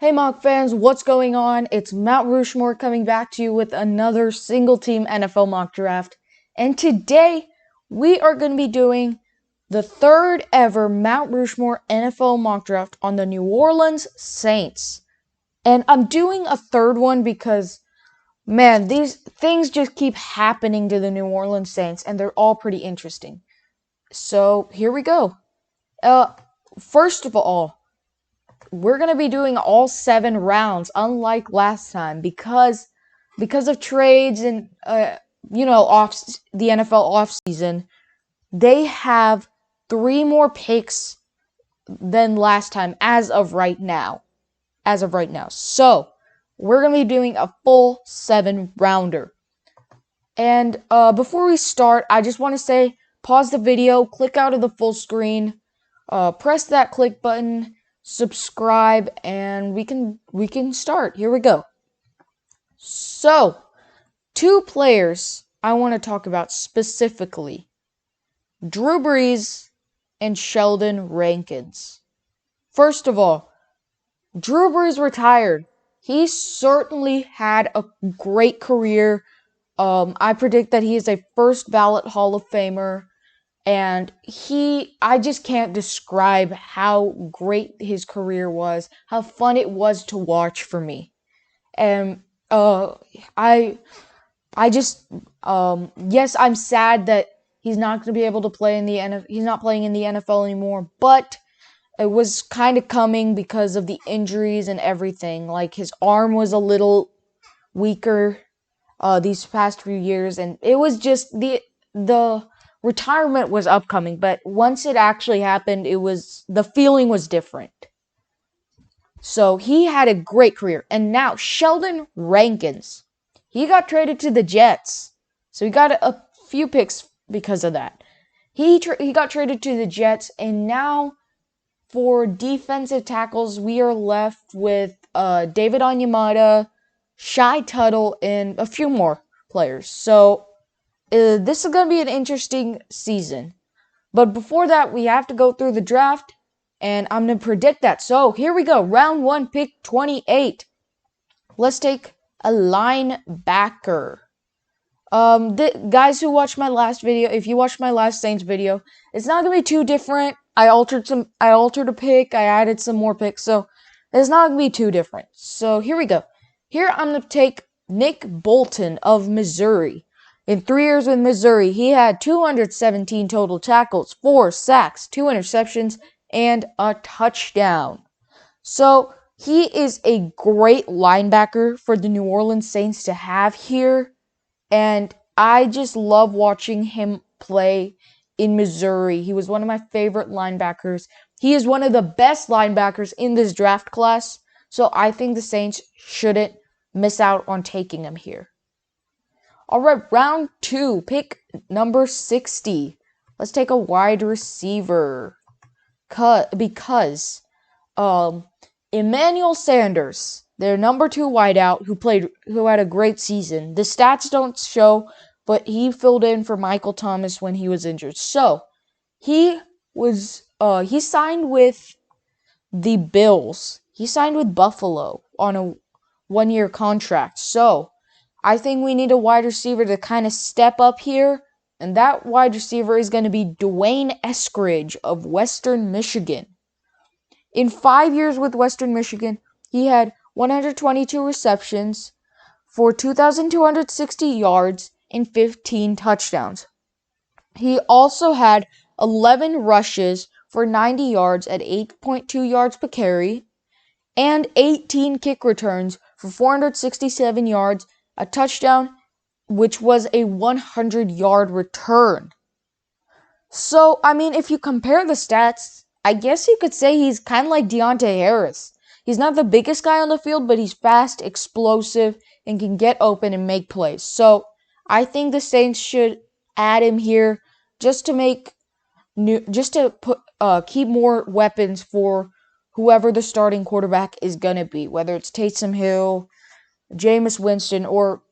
Hey Mock fans, what's going on? It's Mount Rushmore coming back to you with another single team NFL mock draft. And today we are going to be doing the third ever Mount Rushmore NFL mock draft on the New Orleans Saints. And I'm doing a third one because, man, these things just keep happening to the New Orleans Saints and they're all pretty interesting. So here we go. First of all, we're going to be doing all 7 rounds, unlike last time, because of trades and off the NFL offseason. They have 3 more picks than last time as of right now. So we're going to be doing a full 7-rounder. And before we start, I just want to say, pause the video, click out of the full screen, press that click button, subscribe, and we can start. Here we go. So, 2 players I want to talk about specifically: Drew Brees and Sheldon Rankins. First of all, Drew Brees retired. He certainly had a great career. I predict that he is a first ballot Hall of Famer. And I just can't describe how great his career was, how fun it was to watch for me. And I just yes, I'm sad that he's not going to be able to play in the NFL. He's not playing in the NFL anymore, but it was kind of coming because of the injuries and everything. Like, his arm was a little weaker these past few years, and it was just the retirement was upcoming, but once it actually happened, the feeling was different. So he had a great career. And now Sheldon Rankins, he got traded to the Jets. So he got a few picks because of that. He got traded to the Jets, and now for defensive tackles, we are left with David Onyemata, Shy Tuttle, and a few more players. So this is going to be an interesting season. But before that, we have to go through the draft, and I'm going to predict that. So here we go. Round 1, pick 28. Let's take a linebacker. The guys who watched my last video, if you watched my last Saints video, it's not going to be too different. I altered a pick, I added some more picks, so it's not going to be too different. So here we go. Here I'm going to take Nick Bolton of Missouri. In 3 years with Missouri, he had 217 total tackles, 4 sacks, 2 interceptions, and a touchdown. So he is a great linebacker for the New Orleans Saints to have here, and I just love watching him play in Missouri. He was one of my favorite linebackers. He is one of the best linebackers in this draft class, so I think the Saints shouldn't miss out on taking him here. Alright, round 2, pick number 60. Let's take a wide receiver. Because Emmanuel Sanders, their number 2 wideout, who had a great season. The stats don't show, but he filled in for Michael Thomas when he was injured. So he signed with the Bills. He signed with Buffalo on a 1-year contract. So I think we need a wide receiver to kind of step up here, and that wide receiver is going to be D'Wayne Eskridge of Western Michigan. In 5 years with Western Michigan, he had 122 receptions for 2,260 yards and 15 touchdowns. He also had 11 rushes for 90 yards at 8.2 yards per carry, and 18 kick returns for 467 yards, a touchdown, which was a 100-yard return. So, I mean, if you compare the stats, I guess you could say he's kind of like Deontay Harris. He's not the biggest guy on the field, but he's fast, explosive, and can get open and make plays. So, I think the Saints should add him here just to keep more weapons for whoever the starting quarterback is going to be, whether it's Taysom Hill, Jameis Winston, or,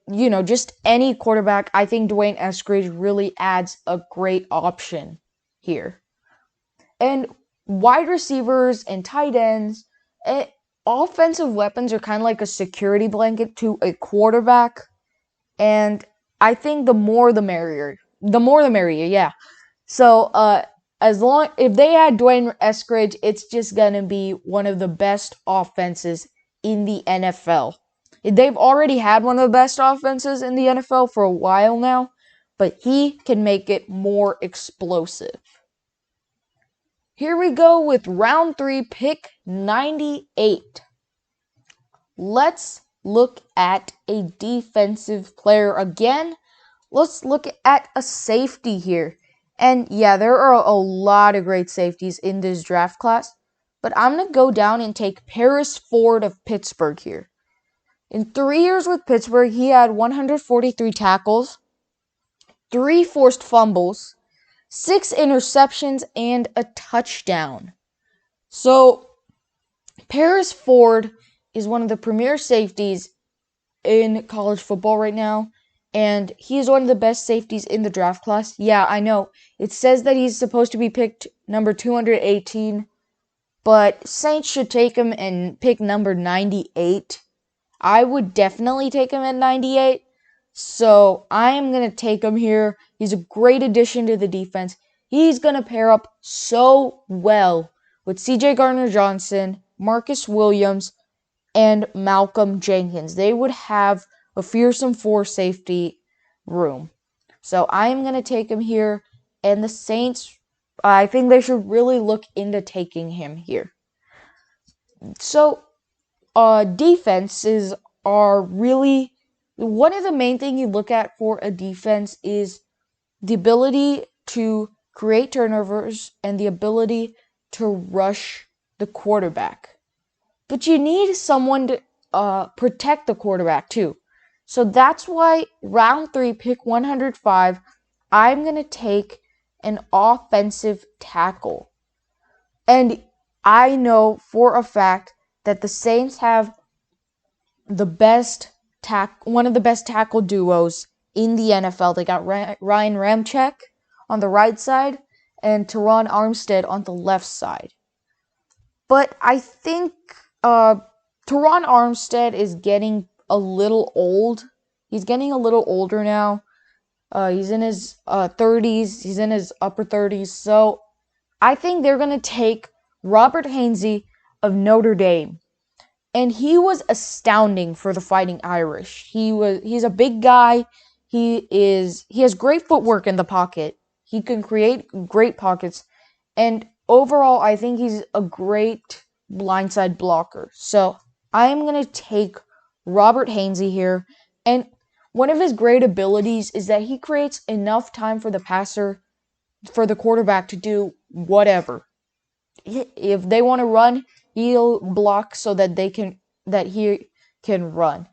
just any quarterback. I think D'Wayne Eskridge really adds a great option here. And wide receivers and tight ends, offensive weapons are kind of like a security blanket to a quarterback, and I think the more the merrier. The more the merrier, yeah. So, as long if they add Dwayne Eskridge, it's just gonna be one of the best offenses in the NFL. They've already had one of the best offenses in the NFL for a while now, but he can make it more explosive. Here we go with round 3, pick 98. Let's look at a defensive player again. Let's look at a safety here. And yeah, there are a lot of great safeties in this draft class, but I'm going to go down and take Paris Ford of Pittsburgh here. In 3 years with Pittsburgh, he had 143 tackles, 3 forced fumbles, 6 interceptions, and a touchdown. So, Paris Ford is one of the premier safeties in college football right now, and he's one of the best safeties in the draft class. Yeah, I know. It says that he's supposed to be picked number 218, but Saints should take him and pick number 98. I would definitely take him at 98, so I am going to take him here. He's a great addition to the defense. He's going to pair up so well with CJ Gardner-Johnson, Marcus Williams, and Malcolm Jenkins. They would have a fearsome 4 safety room. So I am going to take him here, and the Saints, I think they should really look into taking him here. So, defenses are really, one of the main things you look at for a defense is the ability to create turnovers and the ability to rush the quarterback. But you need someone to protect the quarterback too. So that's why round 3, pick 105, I'm going to take an offensive tackle. And I know for a fact that the Saints have one of the best tackle duos in the NFL. They got Ryan Ramczyk on the right side and Terron Armstead on the left side. But I think Terron Armstead is getting a little old. He's getting a little older now. He's in his 30s. He's in his upper 30s. So I think they're going to take Robert Hainsey of Notre Dame. And he was astounding for the Fighting Irish. He's a big guy. He has great footwork in the pocket. He can create great pockets. And overall, I think he's a great blindside blocker. So I am going to take Robert Hainsey here. And one of his great abilities is that he creates enough time for the quarterback to do whatever. If they want to run, he'll block so that he can run.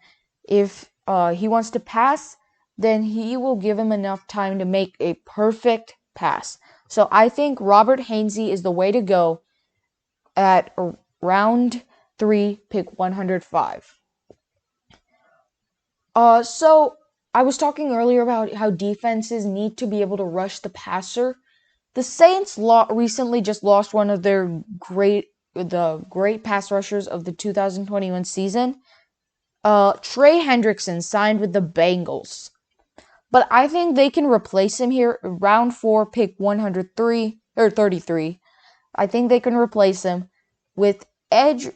If he wants to pass, then he will give him enough time to make a perfect pass. So I think Robert Hainsey is the way to go at round 3, pick 105. So I was talking earlier about how defenses need to be able to rush the passer. The Saints recently just lost one of their great pass rushers of the 2021 season. Trey Hendrickson signed with the Bengals. But I think they can replace him here. Round 4, pick 33. I think they can replace him with an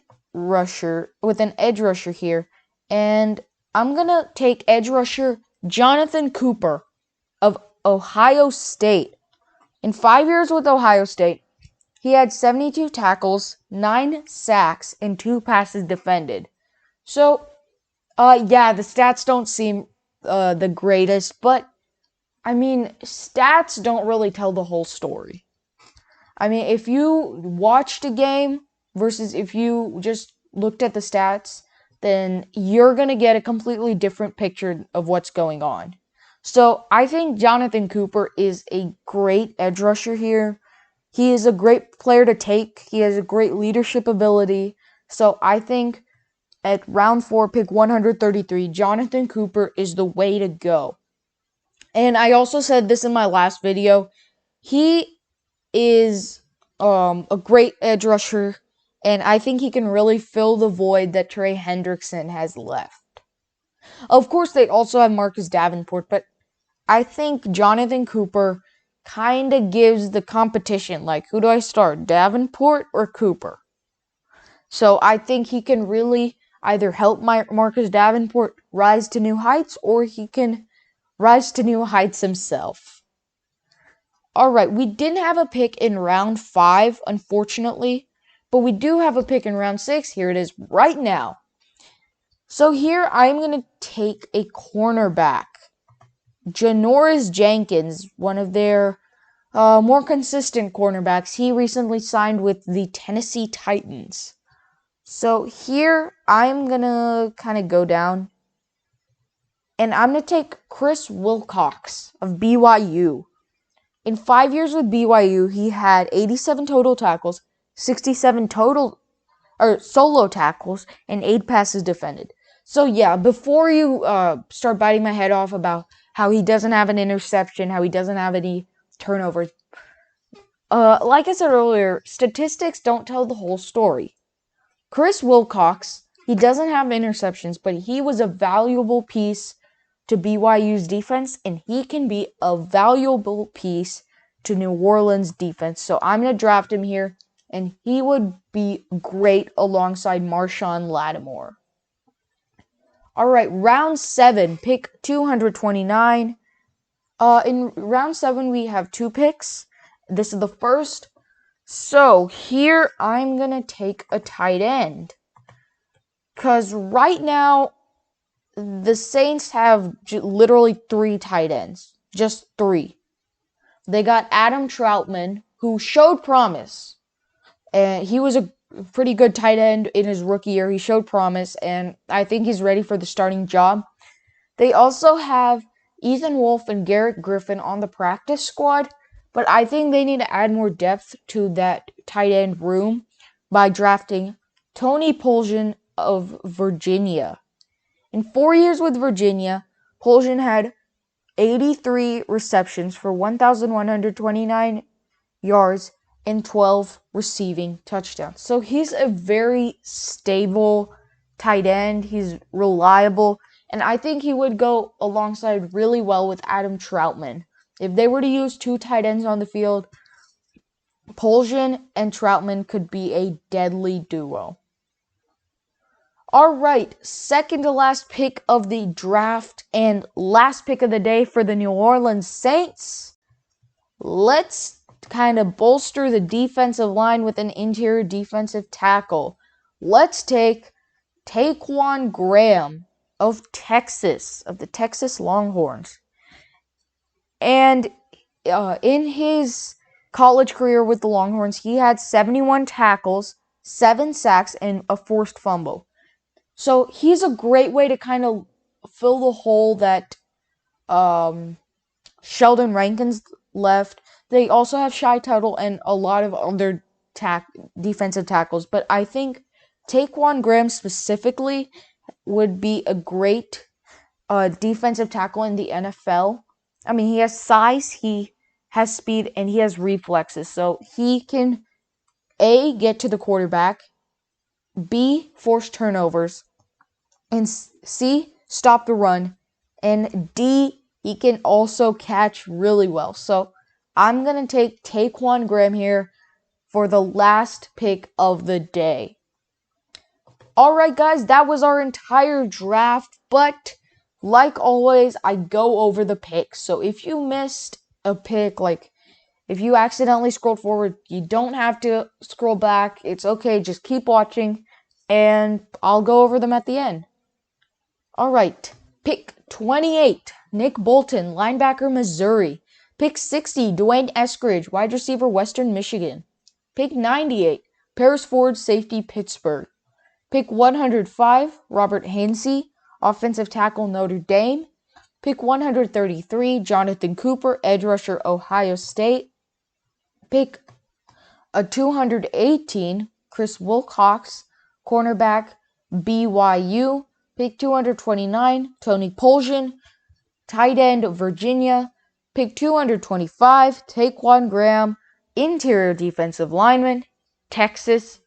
edge rusher here. And I'm going to take edge rusher Jonathan Cooper of Ohio State. In 5 years with Ohio State, he had 72 tackles, 9 sacks, and 2 passes defended. So, yeah, the stats don't seem the greatest, but, I mean, stats don't really tell the whole story. I mean, if you watched a game versus if you just looked at the stats, then you're going to get a completely different picture of what's going on. So I think Jonathan Cooper is a great edge rusher here. He is a great player to take. He has a great leadership ability. So I think at round 4, pick 133, Jonathan Cooper is the way to go. And I also said this in my last video. He is a great edge rusher. And I think he can really fill the void that Trey Hendrickson has left. Of course, they also have Marcus Davenport, but I think Jonathan Cooper kind of gives the competition. Like, who do I start, Davenport or Cooper? So I think he can really either help Marcus Davenport rise to new heights, or he can rise to new heights himself. Alright, we didn't have a pick in round 5, unfortunately, but we do have a pick in round 6. Here it is right now. So here I'm going to take a cornerback. Janoris Jenkins, one of their more consistent cornerbacks. He recently signed with the Tennessee Titans. So here I'm going to kind of go down. And I'm going to take Chris Wilcox of BYU. In 5 years with BYU, he had 87 total tackles, 67 solo tackles, and 8 passes defended. So yeah, before you start biting my head off about how he doesn't have an interception, how he doesn't have any turnovers, like I said earlier, statistics don't tell the whole story. Chris Wilcox, he doesn't have interceptions, but he was a valuable piece to BYU's defense, and he can be a valuable piece to New Orleans' defense. So I'm going to draft him here, and he would be great alongside Marshawn Lattimore. All right, round 7, pick 229. In round 7, we have 2 picks. This is the first. So here I'm going to take a tight end. Because right now, the Saints have literally 3 tight ends. Just 3. They got Adam Troutman, who showed promise. And he was a pretty good tight end in his rookie year. He showed promise, and I think he's ready for the starting job. They also have Ethan Wolf and Garrett Griffin on the practice squad, but I think they need to add more depth to that tight end room by drafting Tony Poljan of Virginia. In 4 years with Virginia, Poljan had 83 receptions for 1,129 yards and 12 receiving touchdowns. So he's a very stable tight end. He's reliable. And I think he would go alongside really well with Adam Troutman. If they were to use 2 tight ends on the field, Poljan and Troutman could be a deadly duo. All right, second to last pick of the draft and last pick of the day for the New Orleans Saints. Let's kind of bolster the defensive line with an interior defensive tackle. Let's take Taquan Graham of Texas, of the Texas Longhorns. And in his college career with the Longhorns, he had 71 tackles, 7 sacks, and a forced fumble. So he's a great way to kind of fill the hole that Sheldon Rankins left. They also have Shy Tuttle and a lot of other defensive tackles. But I think Taquan Graham specifically would be a great defensive tackle in the NFL. I mean, he has size, he has speed, and he has reflexes. So he can, A, get to the quarterback, B, force turnovers, and C, stop the run, and D, he can also catch really well. So I'm going to take Taquan Graham here for the last pick of the day. All right, guys, that was our entire draft, but like always, I go over the picks. So if you missed a pick, like if you accidentally scrolled forward, you don't have to scroll back. It's okay, just keep watching, and I'll go over them at the end. All right, pick 28, Nick Bolton, linebacker, Missouri. Pick 60, Dwayne Eskridge, wide receiver, Western Michigan. Pick 98, Paris Ford, safety, Pittsburgh. Pick 105, Robert Hainsey, offensive tackle, Notre Dame. Pick 133, Jonathan Cooper, edge rusher, Ohio State. Pick 218, Chris Wilcox, cornerback, BYU. Pick 229, Tony Poljan, tight end, Virginia. Pick 225, Taquan Graham, interior defensive lineman, Texas.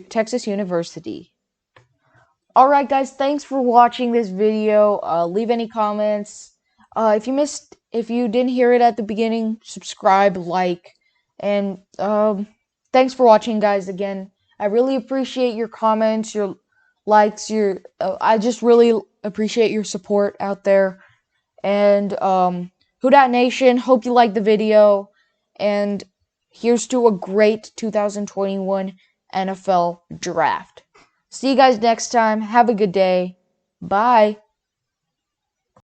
Texas University. Alright guys, thanks for watching this video. Leave any comments. If you didn't hear it at the beginning, subscribe, like, and thanks for watching guys again. I really appreciate your comments, your likes, I just really appreciate your support out there. And Who Dat Nation, hope you liked the video. And here's to a great 2021 NFL draft. See you guys next time. Have a good day. Bye.